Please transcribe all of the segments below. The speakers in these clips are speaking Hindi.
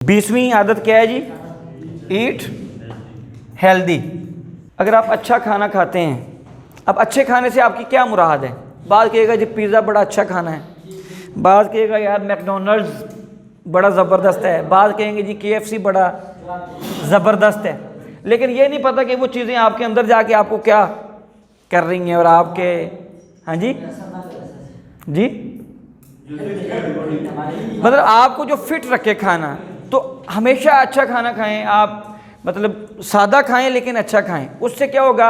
20वीं आदत क्या है जी? Eat healthy. अगर आप अच्छा खाना खाते हैं, अब अच्छे खाने से आपकी क्या मुराद है? बात कहेगा जी पिज़्ज़ा बड़ा अच्छा खाना है, बात कहेगा यार मैकडोनल्ड्स बड़ा ज़बरदस्त है, बात कहेंगे जी KFC बड़ा ज़बरदस्त है। लेकिन ये नहीं पता कि वो चीज़ें आपके अंदर जाके आपको क्या कर रही हैं और आपके, हाँ जी जी, मतलब आपको जो फिट रखे खाना। तो हमेशा अच्छा खाना खाएं आप, मतलब सादा खाएं लेकिन अच्छा खाएं। उससे क्या होगा,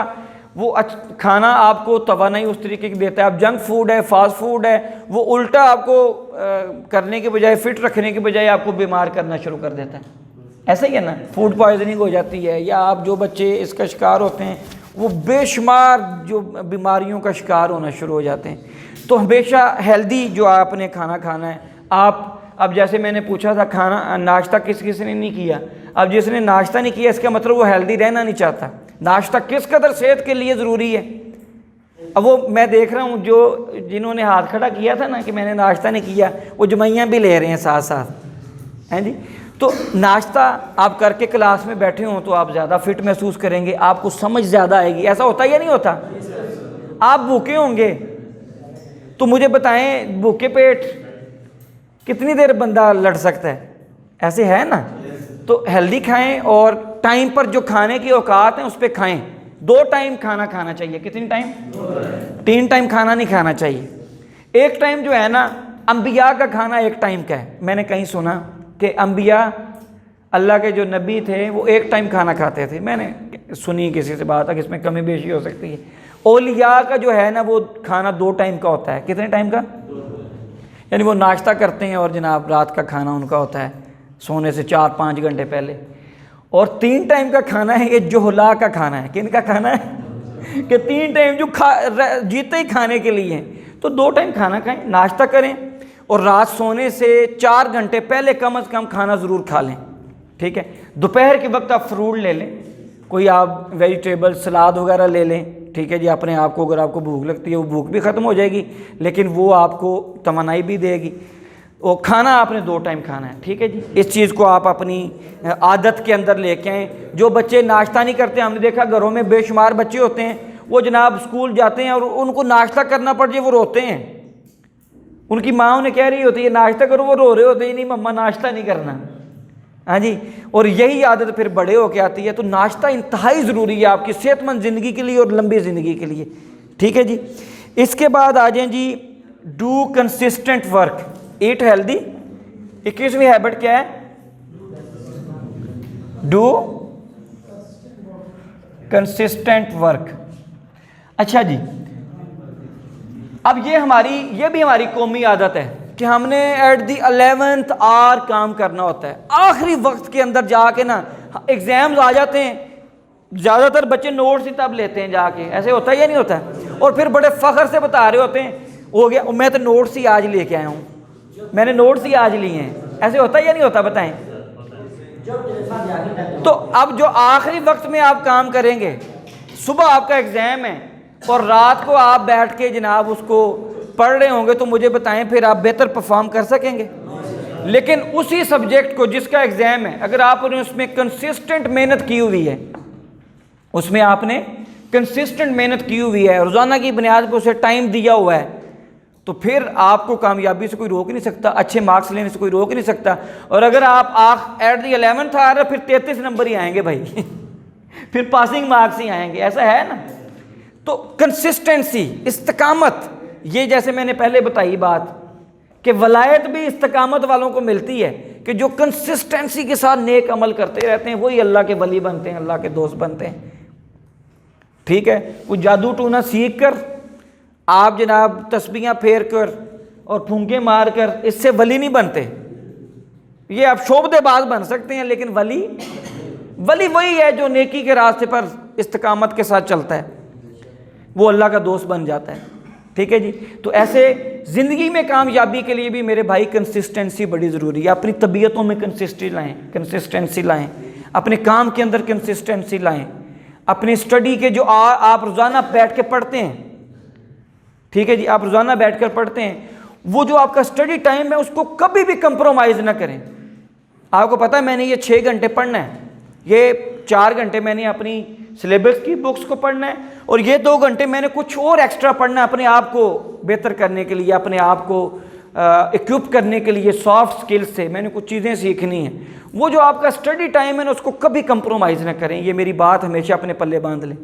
वो खाना आपको तवानाई उस तरीके की देता है। अब जंक फूड है, फास्ट फूड है, वो उल्टा आपको करने के बजाय, फिट रखने के बजाय आपको बीमार करना शुरू कर देता है। ऐसा ही है ना, फूड पॉइजनिंग हो जाती है, या आप जो बच्चे इसका शिकार होते हैं वो बेशुमार जो बीमारियों का शिकार होना शुरू हो जाते हैं। तो हमेशा हेल्दी जो आपने खाना खाना है। आप अब जैसे मैंने पूछा था खाना नाश्ता किस किस ने नहीं किया, अब जिसने नाश्ता नहीं किया इसका मतलब वो हेल्दी रहना नहीं चाहता। नाश्ता किस कदर सेहत के लिए ज़रूरी है। अब वो मैं देख रहा हूँ जो जिन्होंने हाथ खड़ा किया था ना कि मैंने नाश्ता नहीं किया, वो जमाइयाँ भी ले रहे हैं साथ साथ, हैं जी। तो नाश्ता आप करके क्लास में बैठे हों तो आप ज़्यादा फिट महसूस करेंगे, आपको समझ ज़्यादा आएगी। ऐसा होता है या नहीं होता? आप भूखे होंगे तो मुझे बताएं भूखे पेट कितनी देर बंदा लड़ सकता है? ऐसे है ना। तो हेल्दी खाएं और टाइम पर जो खाने की औकात है उस पर खाएं। 2 टाइम खाना खाना चाहिए। कितनी टाइम? 3 टाइम खाना नहीं खाना चाहिए। एक टाइम जो है ना, अंबिया का खाना एक टाइम का है। मैंने कहीं सुना कि अंबिया अल्लाह के जो नबी थे वो एक टाइम खाना खाते थे। मैंने सुनी किसी से बात है कि इसमें कमी बेशी हो सकती है। औलिया का जो है ना वो खाना 2 टाइम का होता है। कितने टाइम का? यानी वो नाश्ता करते हैं और जनाब रात का खाना उनका होता है सोने से 4-5 घंटे पहले। और 3 टाइम का खाना है ये जोहला का खाना है। किन का खाना है कि 3 टाइम जो जीते ही खाने के लिए हैं। तो 2 टाइम खाना खाएं, नाश्ता करें और रात सोने से 4 घंटे पहले कम से कम खाना ज़रूर खा लें। ठीक है। दोपहर के वक्त आप फ्रूट ले लें, कोई आप वेजिटेबल सलाद वगैरह ले लें। ठीक है जी। अपने आप को अगर आपको भूख लगती है वो भूख भी ख़त्म हो जाएगी, लेकिन वो आपको तमन्नाई भी देगी। और खाना आपने 2 टाइम खाना है। ठीक है जी। इस चीज़ को आप अपनी आदत के अंदर लेके आएँ। जो बच्चे नाश्ता नहीं करते, हमने देखा घरों में बेशुमार बच्चे होते हैं, वो जनाब स्कूल जाते हैं और उनको नाश्ता करना पड़ जाए वो रोते हैं। उनकी माँ उन्हें कह रही होती है नाश्ता करो, वो रो रहे होते हैं नहीं मम्मा नाश्ता नहीं करना। हाँ जी। और यही आदत फिर बड़े होके आती है। तो नाश्ता इंतहाई ज़रूरी है आपकी सेहतमंद ज़िंदगी के लिए और लंबी ज़िंदगी के लिए। ठीक है जी। इसके बाद आ जाएं जी, do consistent work, eat healthy. 21वीं हैबिट क्या है? Do consistent work. अच्छा जी। अब ये भी हमारी कौमी आदत है कि हमने एट द 11th आवर काम करना होता है। आखिरी वक्त के अंदर जाके ना एग्जाम्स आ जाते हैं, ज़्यादातर बच्चे नोट्स ही तब लेते हैं जाके। ऐसे होता है या नहीं होता है? और फिर बड़े फ़ख्र से बता रहे होते हैं हो गया मैं तो नोट्स ही आज लेके आया हूँ, मैंने नोट्स ही आज लिए हैं। ऐसे होता है या नहीं होता? बताएं। तो अब जो आखिरी वक्त में आप काम करेंगे, सुबह आपका एग्ज़ाम है और रात को आप बैठ के जनाब उसको पढ़ रहे होंगे, तो मुझे बताएं फिर आप बेहतर परफॉर्म कर सकेंगे? लेकिन उसी सब्जेक्ट को जिसका एग्जाम है, अगर आपने उसमें कंसिस्टेंट मेहनत की हुई है, उसमें आपने कंसिस्टेंट मेहनत की हुई है, रोज़ाना की बुनियाद पर उसे टाइम दिया हुआ है, तो फिर आपको कामयाबी से कोई रोक नहीं सकता, अच्छे मार्क्स लेने से कोई रोक नहीं सकता। और अगर आप एट द 11th आ रहे फिर 33 नंबर ही आएंगे भाई फिर पासिंग मार्क्स ही आएंगे। ऐसा है ना। तो कंसिस्टेंसी, इस्तिकामत, ये जैसे मैंने पहले बताई बात कि वलायत भी इस्तिकामत वालों को मिलती है कि जो कंसिस्टेंसी के साथ नेक अमल करते रहते हैं वही अल्लाह के वली बनते हैं, अल्लाह के दोस्त बनते हैं। ठीक है। कुछ जादू टूना सीख कर आप जनाब तस्बीहां फेर कर और फूंके मार कर इससे वली नहीं बनते। ये आप शोबदेबाज बन सकते हैं, लेकिन वली वही है जो नेकी के रास्ते पर इस्तिकामत के साथ चलता है, वो अल्लाह का दोस्त बन जाता है। ठीक है जी। तो ऐसे ज़िंदगी में कामयाबी के लिए भी मेरे भाई कंसिस्टेंसी बड़ी ज़रूरी है। अपनी तबीयतों में कंसिस्टेंसी लाएं, अपने काम के अंदर कंसिस्टेंसी लाएं, अपनी स्टडी के जो आप रोज़ाना बैठ के पढ़ते हैं, ठीक है जी, आप रोज़ाना बैठ कर पढ़ते हैं, वो जो आपका स्टडी टाइम है उसको कभी भी कंप्रोमाइज़ ना करें। आपको पता है मैंने ये 6 घंटे पढ़ना है, ये 4 घंटे मैंने अपनी सिलेबस की बुक्स को पढ़ना है, और ये 2 घंटे मैंने कुछ और एक्स्ट्रा पढ़ना है अपने आप को बेहतर करने के लिए, अपने आप को इक्विप करने के लिए, सॉफ्ट स्किल्स से मैंने कुछ चीज़ें सीखनी हैं। वो जो आपका स्टडी टाइम है ना, उसको कभी कंप्रोमाइज़ ना करें, ये मेरी बात हमेशा अपने पल्ले बांध लें।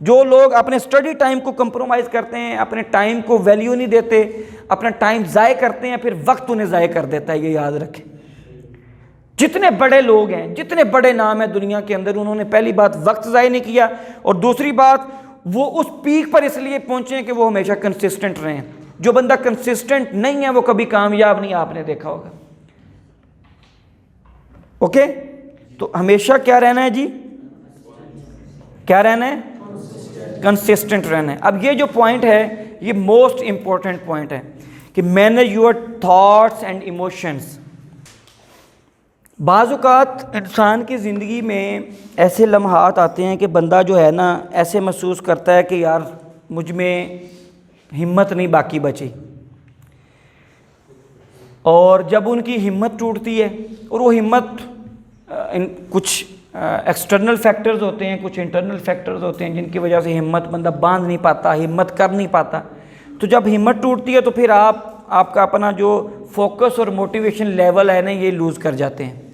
जो लोग अपने स्टडी टाइम को कंप्रोमाइज़ करते हैं, अपने टाइम को वैल्यू नहीं देते, अपना टाइम ज़ाय करते हैं, फिर वक्त उन्हें ज़ाय कर देता है, ये याद रखें। जितने बड़े लोग हैं, जितने बड़े नाम हैं दुनिया के अंदर, उन्होंने पहली बात वक्त ज़ाय नहीं किया, और दूसरी बात वो उस पीक पर इसलिए पहुंचे हैं कि वो हमेशा कंसिस्टेंट रहे हैं। जो बंदा कंसिस्टेंट नहीं है वो कभी कामयाब नहीं, आपने देखा होगा। ओके, तो हमेशा क्या रहना है जी, क्या रहना है, कंसिस्टेंट रहना है। अब ये जो पॉइंट है ये मोस्ट इंपॉर्टेंट पॉइंट है कि manage your thoughts and emotions. बाज़ औक़ात इंसान की ज़िंदगी में ऐसे लम्हात आते हैं कि बंदा जो है ना ऐसे महसूस करता है कि यार मुझ में हिम्मत नहीं बाकी बची, और जब उनकी हिम्मत टूटती है, और वो हिम्मत कुछ एक्सटर्नल फैक्टर्स होते हैं, कुछ इंटरनल फैक्टर्स होते हैं जिनकी वजह से हिम्मत बंदा बांध नहीं पाता, हिम्मत कर नहीं पाता। तो जब हिम्मत टूटती है तो फिर आपका अपना जो फोकस और मोटिवेशन लेवल है ना, ये लूज़ कर जाते हैं।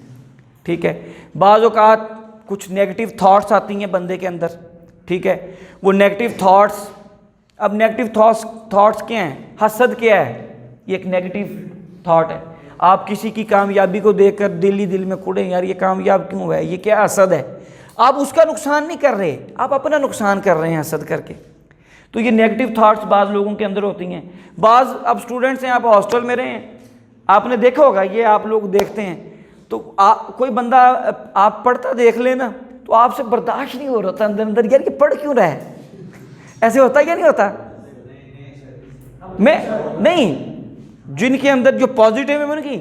ठीक है, बाज़ औक़ात कुछ नेगेटिव थॉट्स आती हैं बंदे के अंदर, ठीक है, वो नेगेटिव थॉट्स, अब नेगेटिव थॉट्स क्या हैं, हसद क्या है, ये एक नेगेटिव थॉट है। आप किसी की कामयाबी को देखकर दिल ही दिल में कुड़े, यार ये कामयाब क्यों है, ये क्या हसद है। आप उसका नुकसान नहीं कर रहे, आप अपना नुकसान कर रहे हैं हसद करके। तो ये नेगेटिव थॉट्स बाज़ लोगों के अंदर होती हैं। बाज़ अब स्टूडेंट्स हैं, आप हॉस्टल में रहे हैं, आपने देखा होगा, ये आप लोग देखते हैं, तो कोई बंदा आप पढ़ता देख लेना तो आपसे बर्दाश्त नहीं हो रहा था अंदर अंदर, यार ये पढ़ क्यों रहा है, ऐसे होता है या नहीं होता। मैं नहीं, जिनके अंदर जो पॉजिटिव है उनकी,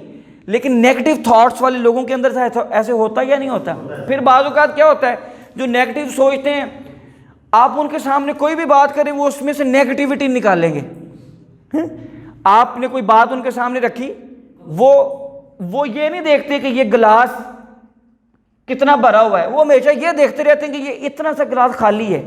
लेकिन नेगेटिव थॉट्स वाले लोगों के अंदर ऐसे होता या नहीं होता। फिर बाज़ औक़ात क्या होता है, जो नेगेटिव सोचते हैं, आप उनके सामने कोई भी बात करें वो उसमें से नेगेटिविटी निकालेंगे। आपने कोई बात उनके सामने रखी, वो ये नहीं देखते कि ये गिलास कितना भरा हुआ है, वो हमेशा ये देखते रहते हैं कि ये इतना सा गिलास खाली है,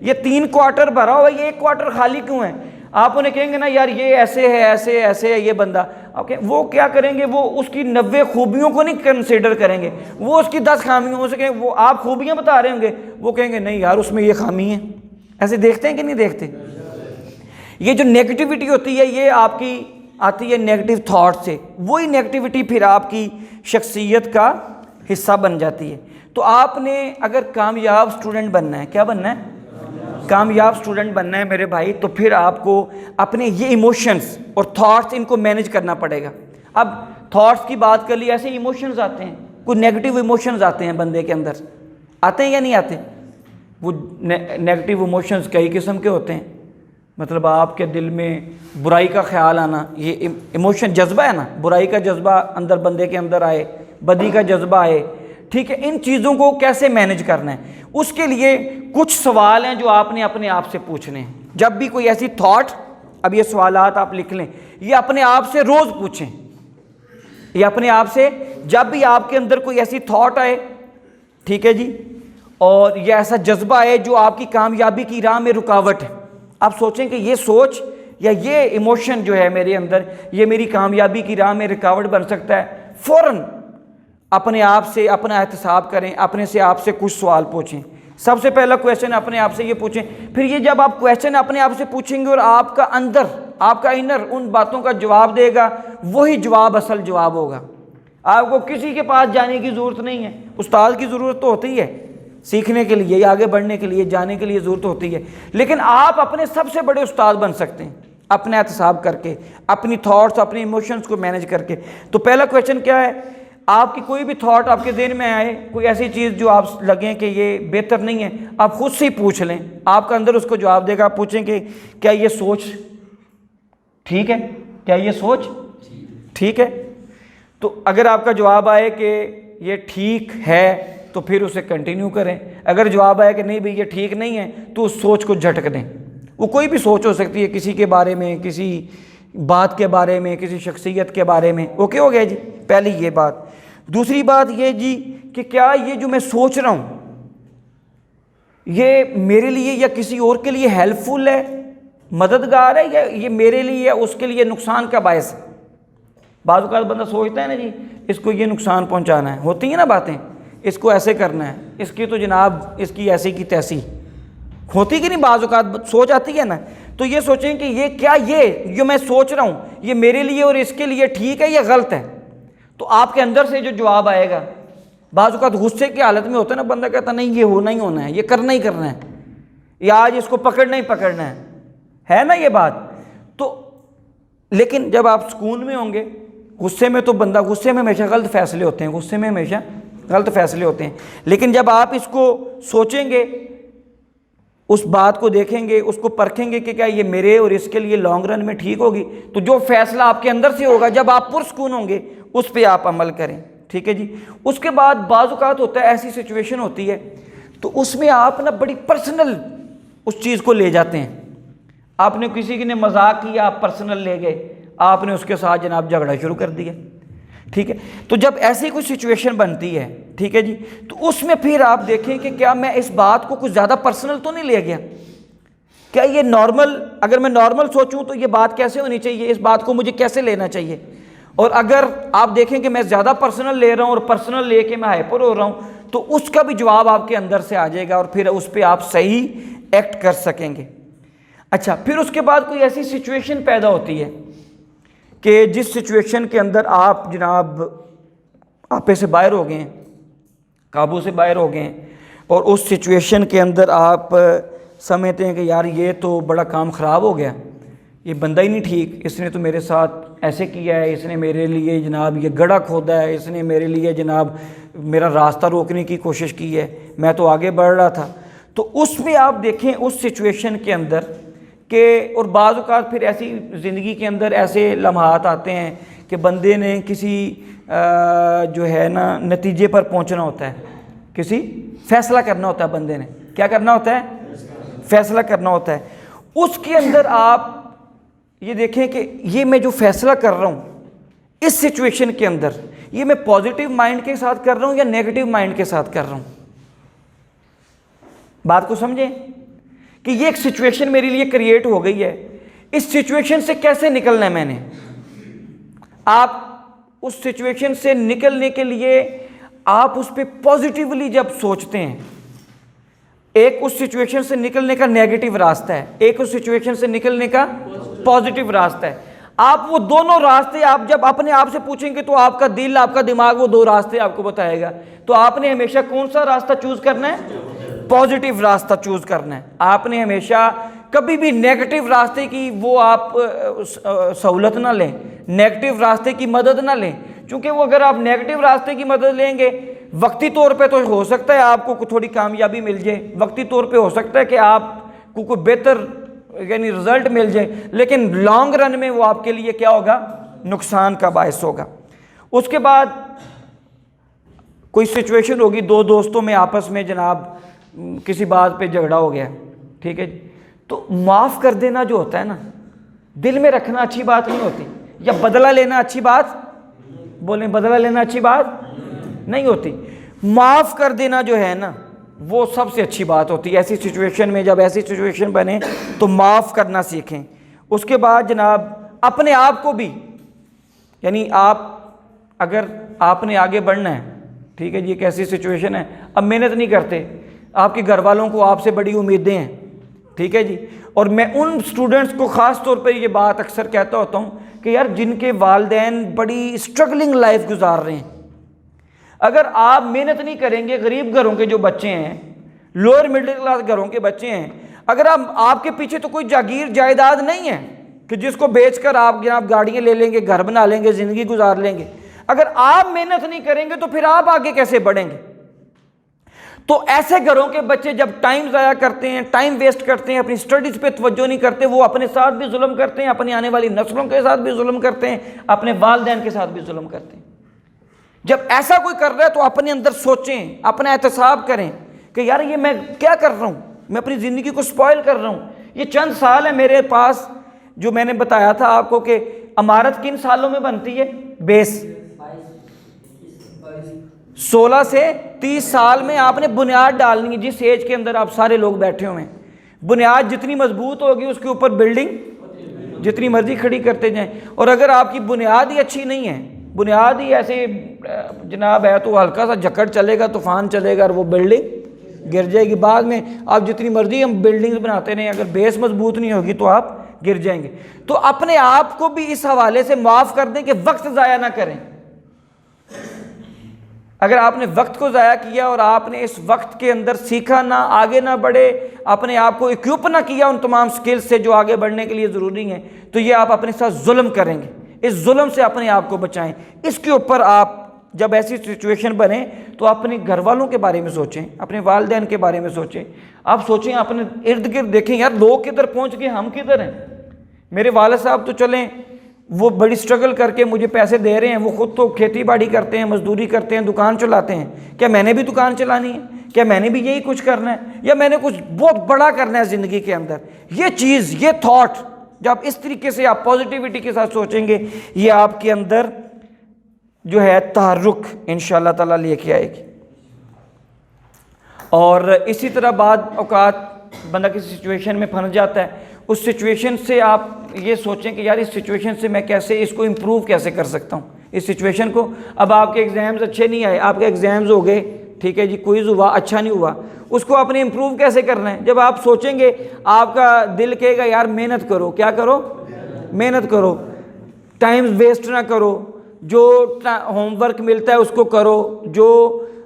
ये 3 क्वार्टर भरा हुआ है, ये 1 क्वार्टर खाली क्यों है। आप उन्हें कहेंगे ना यार ये ऐसे है, ऐसे ऐसे है ये बंदा, ओके, वो क्या करेंगे, वो उसकी 90 खूबियों को नहीं कंसीडर करेंगे, वो उसकी 10 खामियों हो सके, वो आप खूबियां बता रहे होंगे, वो कहेंगे नहीं यार उसमें ये खामी है। ऐसे देखते हैं कि नहीं देखते। ये जो नेगेटिविटी होती है ये आपकी आती है नेगेटिव थॉट से, वही नेगेटिविटी फिर आपकी शख्सियत का हिस्सा बन जाती है। तो आपने अगर कामयाब स्टूडेंट बनना है, क्या बनना है, कामयाब स्टूडेंट बनना है मेरे भाई, तो फिर आपको अपने ये इमोशंस और थॉट्स इनको मैनेज करना पड़ेगा। अब थॉट्स की बात कर ली, ऐसे इमोशंस आते हैं, कुछ नेगेटिव इमोशंस आते हैं बंदे के अंदर, आते हैं या नहीं आते। वो नेगेटिव इमोशंस कई किस्म के होते हैं, मतलब आपके दिल में बुराई का ख्याल आना, ये इमोशन जज्बा है ना, बुराई का जज्बा अंदर बंदे के अंदर आए, बदी का जज्बा आए, ठीक है। इन चीज़ों को कैसे मैनेज करना है, उसके लिए कुछ सवाल हैं जो आपने अपने आप से पूछने हैं। जब भी कोई ऐसी थॉट, अब ये सवालात आप लिख लें, ये अपने आप से रोज़ पूछें, ये अपने आप से जब भी आपके अंदर कोई ऐसी थॉट आए, ठीक है जी, और यह ऐसा जज्बा है जो आपकी कामयाबी की राह में रुकावट है, आप सोचें कि ये सोच या ये इमोशन जो है मेरे अंदर, ये मेरी कामयाबी की राह में रुकावट बन सकता है। फ़ौरन अपने आप से अपना एहतसाब करें, अपने से आपसे कुछ सवाल पूछें। सबसे पहला क्वेश्चन अपने आप से ये पूछें, फिर ये जब आप क्वेश्चन अपने आप से पूछेंगे और आपका अंदर, आपका इनर उन बातों का जवाब देगा, वही जवाब असल जवाब होगा। आपको किसी के पास जाने की ज़रूरत नहीं है। उस्ताद की ज़रूरत तो होती है सीखने के लिए, आगे बढ़ने के लिए, जाने के लिए ज़रूरत होती है, लेकिन आप अपने सबसे बड़े उस्ताद बन सकते हैं अपना एहतसाब करके, अपनी थॉट्स, अपने इमोशंस को मैनेज करके। तो पहला क्वेश्चन क्या है, आपकी कोई भी थॉट आपके दिल में आए, कोई ऐसी चीज़ जो आप लगें कि ये बेहतर नहीं है, आप खुद से ही पूछ लें, आपका अंदर उसको जवाब देगा। आप पूछें कि क्या ये सोच ठीक है, क्या ये सोच ठीक है। तो अगर आपका जवाब आए कि ये ठीक है तो फिर उसे कंटिन्यू करें। अगर जवाब आए कि नहीं भाई ये ठीक नहीं है, तो उस सोच को झटक दें। वो कोई भी सोच हो सकती है, किसी के बारे में, किसी बात के बारे में, किसी शख्सियत के बारे में। ओके हो गया जी, पहली ये बात। दूसरी बात ये जी कि क्या ये जो मैं सोच रहा हूँ ये मेरे लिए या किसी और के लिए हेल्पफुल है, मददगार है, या ये मेरे लिए या उसके लिए नुकसान का बायस है। बाज़ औक़ात बंदा सोचता है ना जी इसको ये नुकसान पहुंचाना है, होती है ना बातें, इसको ऐसे करना है, इसकी तो जनाब इसकी ऐसी की तैसी होती कि नहीं, बाज़ औक़ात सोच आती है ना। तो ये सोचें कि ये क्या ये जो मैं सोच रहा हूँ ये मेरे लिए और इसके लिए ठीक है या गलत है। तो आपके अंदर से जो जवाब आएगा, बाज़ औक़ात गुस्से की हालत में होता है ना, बंदा कहता नहीं ये होना ही होना है, ये करना ही करना है, या आज इसको पकड़ना ही पकड़ना है ना ये बात। तो लेकिन जब आप सुकून में होंगे, गुस्से में तो बंदा, गुस्से में हमेशा गलत फैसले होते हैं, गुस्से में हमेशा गलत फैसले होते हैं। लेकिन जब आप इसको सोचेंगे, उस बात को देखेंगे, उसको परखेंगे कि क्या ये मेरे और इसके लिए लॉन्ग रन में ठीक होगी, तो जो फैसला आपके अंदर से होगा जब आप पुरसुकून होंगे उस पर आप अमल करें। ठीक है जी। उसके बाद बाज़ औक़ात होता है ऐसी सिचुएशन होती है तो उसमें आप ना बड़ी पर्सनल उस चीज़ को ले जाते हैं। आपने किसी ने मजाक किया, आप पर्सनल ले गए, आपने उसके साथ जनाब झगड़ा शुरू कर दिया। ठीक है। तो जब ऐसी कोई सिचुएशन बनती है, ठीक है जी, तो उसमें फिर आप देखें कि क्या मैं इस बात को कुछ ज़्यादा पर्सनल तो नहीं ले गया, क्या ये नॉर्मल, अगर मैं नॉर्मल सोचूं तो ये बात कैसे होनी चाहिए, इस बात को मुझे कैसे लेना चाहिए। और अगर आप देखें कि मैं ज़्यादा पर्सनल ले रहा हूँ और पर्सनल लेके मैं हाइपर हो रहा हूँ, तो उसका भी जवाब आपके अंदर से आ जाएगा और फिर उस पर आप सही एक्ट कर सकेंगे। अच्छा, फिर उसके बाद कोई ऐसी सिचुएशन पैदा होती है कि जिस सिचुएशन के अंदर आप जनाब आपे से बाहर हो गए हैं, काबू से बाहर हो गए हैं, और उस सिचुएशन के अंदर आप समझते हैं कि यार ये तो बड़ा काम ख़राब हो गया, ये बंदा ही नहीं ठीक, इसने तो मेरे साथ ऐसे किया है, इसने मेरे लिए जनाब ये गड्ढा खोदा है, इसने मेरे लिए जनाब मेरा रास्ता रोकने की कोशिश की है, मैं तो आगे बढ़ रहा था। तो उसमें आप देखें उस सिचुएशन के अंदर के, और बाज़ औक़ात फिर ऐसी ज़िंदगी के अंदर ऐसे लम्हात आते हैं कि बंदे ने किसी जो है ना नतीजे पर पहुंचना होता है, किसी फ़ैसला करना होता है, बंदे ने क्या करना होता है, फ़ैसला करना होता है। उसके अंदर आप ये देखें कि ये मैं जो फ़ैसला कर रहा हूँ इस सिचुएशन के अंदर, ये मैं पॉजिटिव माइंड के साथ कर रहा हूँ या नेगेटिव माइंड के साथ कर रहा हूँ। बात को समझें कि ये एक सिचुएशन मेरे लिए क्रिएट हो गई है, इस सिचुएशन से कैसे निकलना है मैंने। आप उस सिचुएशन से निकलने के लिए आप उस पर पॉजिटिवली जब सोचते हैं, एक उस सिचुएशन से निकलने का नेगेटिव रास्ता है, एक उस सिचुएशन से निकलने का पॉजिटिव रास्ता है। आप वो दोनों रास्ते आप जब अपने आप से पूछेंगे तो आपका दिल, आपका दिमाग वो दो रास्ते आपको बताएगा। तो आपने हमेशा कौन सा रास्ता चूज करना है, पॉजिटिव रास्ता चूज करना है। आपने हमेशा कभी भी नेगेटिव रास्ते की वो आप सहूलत ना लें, नेगेटिव रास्ते की मदद ना लें, क्योंकि वो अगर आप नेगेटिव रास्ते की मदद लेंगे, वक्ती तौर पे तो हो सकता है आपको थोड़ी कामयाबी मिल जाए, वक्ती तौर पे हो सकता है कि आपको कोई बेहतर यानी रिजल्ट मिल जाए, लेकिन लॉन्ग रन में वो आपके लिए क्या होगा, नुकसान का बायस होगा। उसके बाद कोई सिचुएशन होगी, दो दोस्तों में आपस में जनाब किसी बात पे झगड़ा हो गया, ठीक है, तो माफ़ कर देना जो होता है ना, दिल में रखना अच्छी बात नहीं होती, या बदला लेना अच्छी बात, बोले बदला लेना अच्छी बात नहीं होती। माफ़ कर देना जो है ना वो सबसे अच्छी बात होती है। ऐसी सिचुएशन में जब ऐसी सिचुएशन बने तो माफ़ करना सीखें। उसके बाद जनाब अपने आप को भी, यानी आप अगर आपने आगे बढ़ना है, ठीक है जी, एक ऐसी सिचुएशन है, अब मेहनत नहीं करते, आपके घर वालों को आपसे बड़ी उम्मीदें हैं, ठीक है जी, और मैं उन स्टूडेंट्स को ख़ास तौर पर ये बात अक्सर कहता होता हूँ कि यार जिनके वालिदैन बड़ी स्ट्रगलिंग लाइफ गुजार रहे हैं, अगर आप मेहनत नहीं करेंगे, गरीब घरों के जो बच्चे हैं, लोअर मिडिल क्लास घरों के बच्चे हैं, अगर आपके पीछे तो कोई जागीर जायदाद नहीं है कि जिसको बेचकर आप जनाब गाड़ियाँ ले लेंगे, घर बना लेंगे, ज़िंदगी गुजार लेंगे, अगर आप मेहनत नहीं करेंगे तो फिर आप आगे कैसे बढ़ेंगे। तो ऐसे घरों के बच्चे जब टाइम ज़ाया करते हैं, टाइम वेस्ट करते हैं, अपनी स्टडीज़ पे तवज्जो नहीं करते, वो अपने साथ भी जुल्म करते हैं, अपनी आने वाली नस्लों के साथ भी जुल्म करते हैं, अपने वालिदैन के साथ भी जुल्म करते हैं। जब ऐसा कोई कर रहा है तो अपने अंदर सोचें, अपना एहतसाब करें कि यार ये मैं क्या कर रहा हूँ, मैं अपनी ज़िंदगी को स्पॉइल कर रहा हूँ। ये चंद साल है मेरे पास, जो मैंने बताया था आपको कि इमारत किन सालों में बनती है, बेस 16 से 30 साल में आपने बुनियाद डालनी है। जिस एज के अंदर आप सारे लोग बैठे हुए हैं, बुनियाद जितनी मजबूत होगी उसके ऊपर बिल्डिंग जितनी मर्जी खड़ी करते जाएं। और अगर आपकी बुनियाद ही अच्छी नहीं है, बुनियाद ही ऐसे जनाब है, तो हल्का सा झक्कड़ चलेगा, तूफान चलेगा और वो बिल्डिंग गिर जाएगी। बाद में आप जितनी मर्जी हम बिल्डिंग बनाते रहें, अगर बेस मजबूत नहीं होगी तो आप गिर जाएंगे। तो अपने आप को भी इस हवाले से माफ़ कर दें कि वक्त ज़ाया ना करें। अगर आपने वक्त को ज़ाया किया और आपने इस वक्त के अंदर सीखा ना, आगे ना बढ़े, अपने आप को इक्विप ना किया उन तमाम स्किल्स से जो आगे बढ़ने के लिए ज़रूरी हैं, तो ये आप अपने साथ जुल्म करेंगे। इस जुल्म से अपने आप को बचाएं। इसके ऊपर आप जब ऐसी सिचुएशन बने तो अपने घर वालों के बारे में सोचें, अपने वालिदैन के बारे में सोचें। आप सोचें, अपने इर्द गिर्द देखें, यार लोग किधर पहुंच गए, हम किधर हैं। मेरे वालिद साहब तो चलें, वो बड़ी स्ट्रगल करके मुझे पैसे दे रहे हैं, वो खुद तो खेती बाड़ी करते हैं, मजदूरी करते हैं, दुकान चलाते हैं। क्या मैंने भी दुकान चलानी है? क्या मैंने भी यही कुछ करना है? या मैंने कुछ बहुत बड़ा करना है ज़िंदगी के अंदर? ये चीज़, ये थॉट जब इस तरीके से आप पॉजिटिविटी के साथ सोचेंगे, ये आपके अंदर जो है तहर्रुक इंशाअल्लाह ताला लेके आएगी। और इसी तरह बाद औकात बंदा किसी सिचुएशन में फंस जाता है, उस सिचुएशन से आप ये सोचें कि यार इस सिचुएशन से मैं कैसे इसको इम्प्रूव कैसे कर सकता हूँ इस सिचुएशन को। अब आपके एग्ज़ाम्स अच्छे नहीं आए, आपके एग्ज़ाम्स हो गए, ठीक है जी, क्विज़ हुआ, अच्छा नहीं हुआ, उसको आपने इम्प्रूव कैसे करना है। जब आप सोचेंगे, आपका दिल कहेगा यार मेहनत करो, क्या करो, मेहनत करो, टाइम वेस्ट ना करो, जो होमवर्क मिलता है उसको करो, जो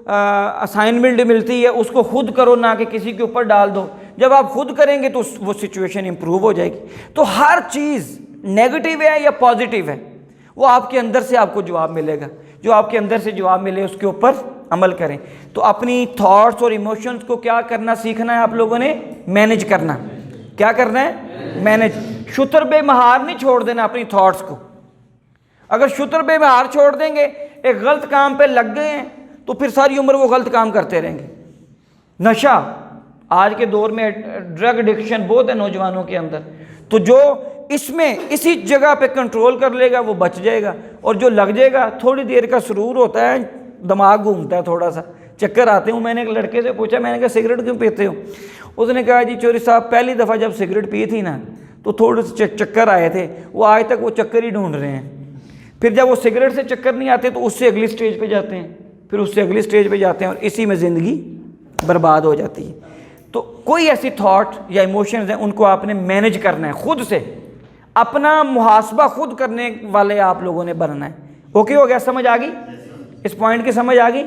असाइनमेंट मिलती है उसको खुद करो, ना कि किसी के ऊपर डाल दो। जब आप खुद करेंगे तो वो सिचुएशन इंप्रूव हो जाएगी। तो हर चीज़ नेगेटिव है या पॉजिटिव है, वो आपके अंदर से आपको जवाब मिलेगा। जो आपके अंदर से जवाब मिले उसके ऊपर अमल करें। तो अपनी थॉट्स और इमोशंस को क्या करना सीखना है आप लोगों ने, मैनेज करना। क्या करना है, मैनेज। शुतर बेमहार नहीं छोड़ देना अपनी थॉट्स को। अगर शुतर बेमहार छोड़ देंगे, एक गलत काम पे लग गए हैं, तो फिर सारी उम्र वो गलत काम करते रहेंगे। नशा आज के दौर में, ड्रग एडिक्शन बहुत है नौजवानों के अंदर। तो जो इसमें इसी जगह पे कंट्रोल कर लेगा वो बच जाएगा, और जो लग जाएगा, थोड़ी देर का सुरूर होता है, दिमाग घूमता है, थोड़ा सा चक्कर आते हूँ। मैंने एक लड़के से पूछा, मैंने कहा सिगरेट क्यों पीते हो? उसने कहा जी चोरी साहब, पहली दफ़ा जब सिगरेट पी थी ना तो थोड़े से चक्कर आए थे, वो आज तक वो चक्कर ही ढूंढ रहे हैं। फिर जब वो सिगरेट से चक्कर नहीं आते तो उससे अगली स्टेज पे जाते हैं, फिर उससे अगली स्टेज पे जाते हैं, और इसी में ज़िंदगी बर्बाद हो जाती है। तो कोई ऐसी थॉट या इमोशंस हैं, उनको आपने मैनेज करना है खुद से। अपना मुहासबा खुद करने वाले आप लोगों ने बनना है। ओके हो गया, समझ आ गई? इस पॉइंट की समझ आ गई?